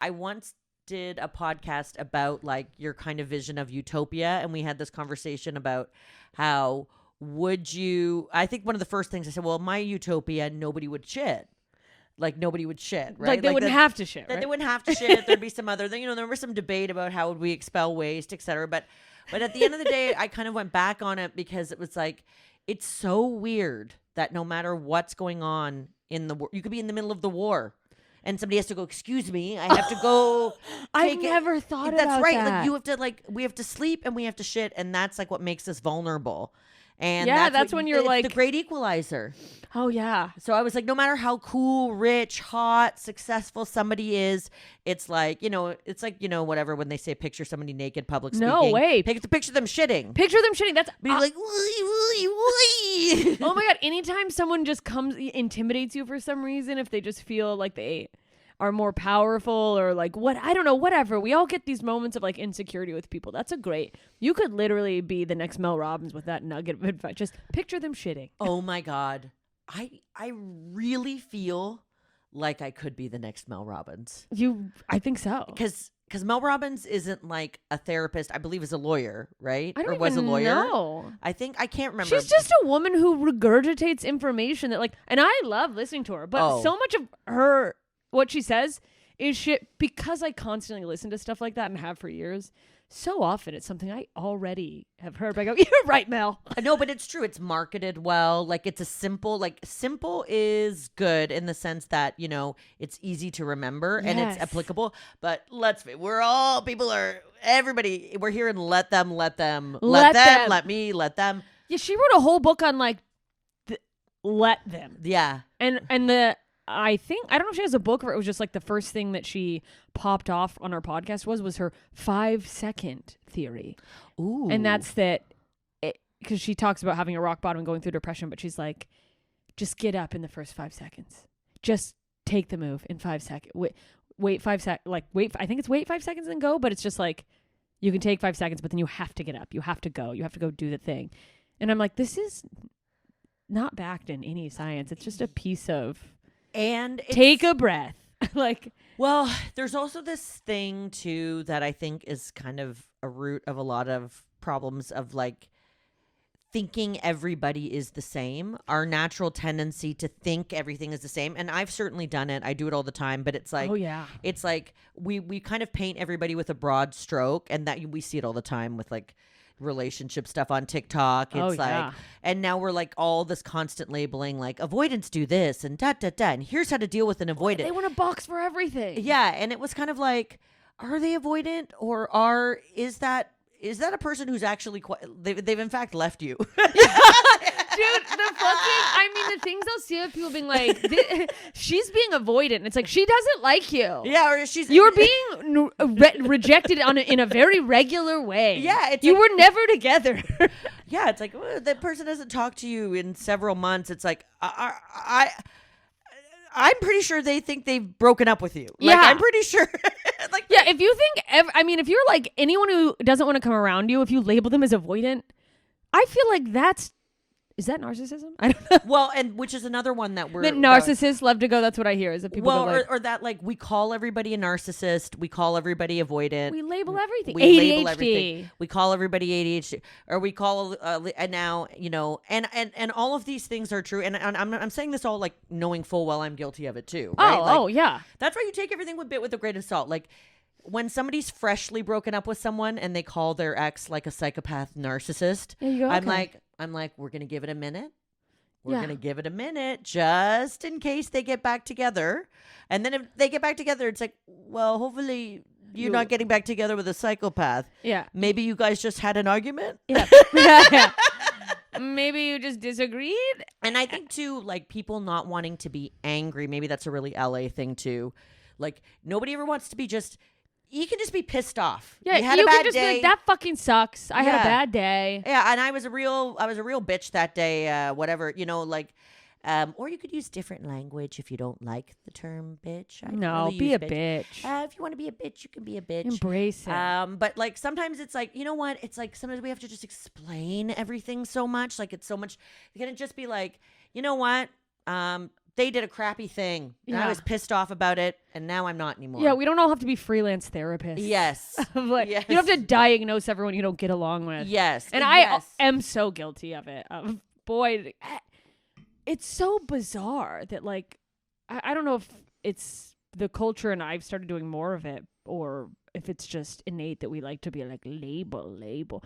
I once did a podcast about like your kind of vision of utopia, and we had this conversation about how would you, I think one of the first things I said, well, my utopia, nobody would shit. Like nobody would shit, right? Like they wouldn't have to shit, that right? They wouldn't have to shit. There'd be some other thing. There was some debate about how would we expel waste, et cetera. But at the end of the day, I kind of went back on it because it was like, it's so weird that no matter what's going on in the war, you could be in the middle of the war and somebody has to go, excuse me, I have to go. I've never thought about That's right. that. Like you have to we have to sleep and we have to shit. And that's like what makes us vulnerable. And yeah, that's when you're like the great equalizer. Oh yeah. So I was like, no matter how cool, rich, hot, successful somebody is, it's like, whatever, when they say picture somebody naked, public speaking. No way. Picture them shitting. Picture them shitting. That's Be like, oh my God. Anytime someone just intimidates you for some reason, if they just feel like they are more powerful or like I don't know, whatever. We all get these moments of like insecurity with people. That's you could literally be the next Mel Robbins with that nugget of advice. Just picture them shitting. Oh my God. I really feel like I could be the next Mel Robbins. I think so. Because Mel Robbins isn't like a therapist. I believe is a lawyer, right? I don't was a lawyer. know. I can't remember. She's just a woman who regurgitates information that and I love listening to her, but so much of her, what she says is shit because I constantly listen to stuff like that and have for years. So often it's something I already have heard, but I go, you're right, Mel. No, but it's true. It's marketed well. Like it's simple is good in the sense that, it's easy to remember and it's applicable. But we're hearing let them. Let me. Yeah, she wrote a whole book on let them. Yeah. And I don't know if she has a book or it was just like the first thing that she popped off on our podcast was her 5-second theory. Ooh. And that's because she talks about having a rock bottom and going through depression, but she's like, just get up in the first 5 seconds. Just take the move in 5 seconds. Wait 5 seconds. I think it's wait 5 seconds and go, but it's just like, you can take 5 seconds, but then you have to get up. You have to go. You have to go do the thing. And I'm like, this is not backed in any science. It's just a piece of... And take a breath. Well, there's also this thing too that I think is kind of a root of a lot of problems of like thinking everybody is the same, our natural tendency to think everything is the same. And I've certainly done it. I do it all the time, but it's like, oh yeah, it's like we kind of paint everybody with a broad stroke, and that we see it all the time with like relationship stuff on TikTok. It's and now we're like all this constant labeling, like avoidance do this and and here's how to deal with an avoidant. They want a box for everything. Yeah, and it was kind of like, are they avoidant or is that a person who's actually they've in fact left you? Dude, the things I'll see of people being like, she's being avoidant. And it's like, she doesn't like you. Yeah, or you're being rejected in a very regular way. Yeah, you were never together. Yeah, it's like, that person doesn't talk to you in several months. It's like, I'm pretty sure they think they've broken up with you. Like, yeah. I'm pretty sure. Like, yeah, if you think, if you're like anyone who doesn't want to come around you, if you label them as avoidant, I feel like is that narcissism? I don't know. Well, and which is another one that narcissists love to go. That's what I hear is that people or that like we call everybody a narcissist, we call everybody avoidant, we label everything. We label everything. We call everybody ADHD, or we call and now and all of these things are true. And I'm saying this all like knowing full well I'm guilty of it too. Right? Oh yeah. That's why you take everything with a grain of salt. Like, when somebody's freshly broken up with someone and they call their ex like a psychopath narcissist, yeah, you go, okay. I'm like, we're going to give it a minute. We're going to give it a minute just in case they get back together. And then if they get back together, it's like, well, hopefully you're not getting back together with a psychopath. Yeah. Maybe you guys just had an argument. Yeah. Yeah. Maybe you just disagreed. And I think too, like people not wanting to be angry, maybe that's a really LA thing too. Like nobody ever wants to be you can just be pissed off. Yeah, you had a bad day. Be like, that fucking sucks. I had a bad day. Yeah, and I was a real bitch that day. Whatever, like, or you could use different language if you don't like the term bitch. No, be a bitch. If you want to be a bitch, you can be a bitch. Embrace it. But like sometimes it's like, you know what? It's like sometimes we have to just explain everything so much. Like it's so much. Can it just be like, you know what? they did a crappy thing. And I Yeah. was pissed off about it, and now I'm not anymore. Yeah, we don't all have to be freelance therapists. Yes. Like, Yes. You don't have to diagnose everyone you don't get along with. Yes. And I am so guilty of it. Boy, it's so bizarre that, like, I don't know if it's the culture and I've started doing more of it, or if it's just innate that we like to be like label.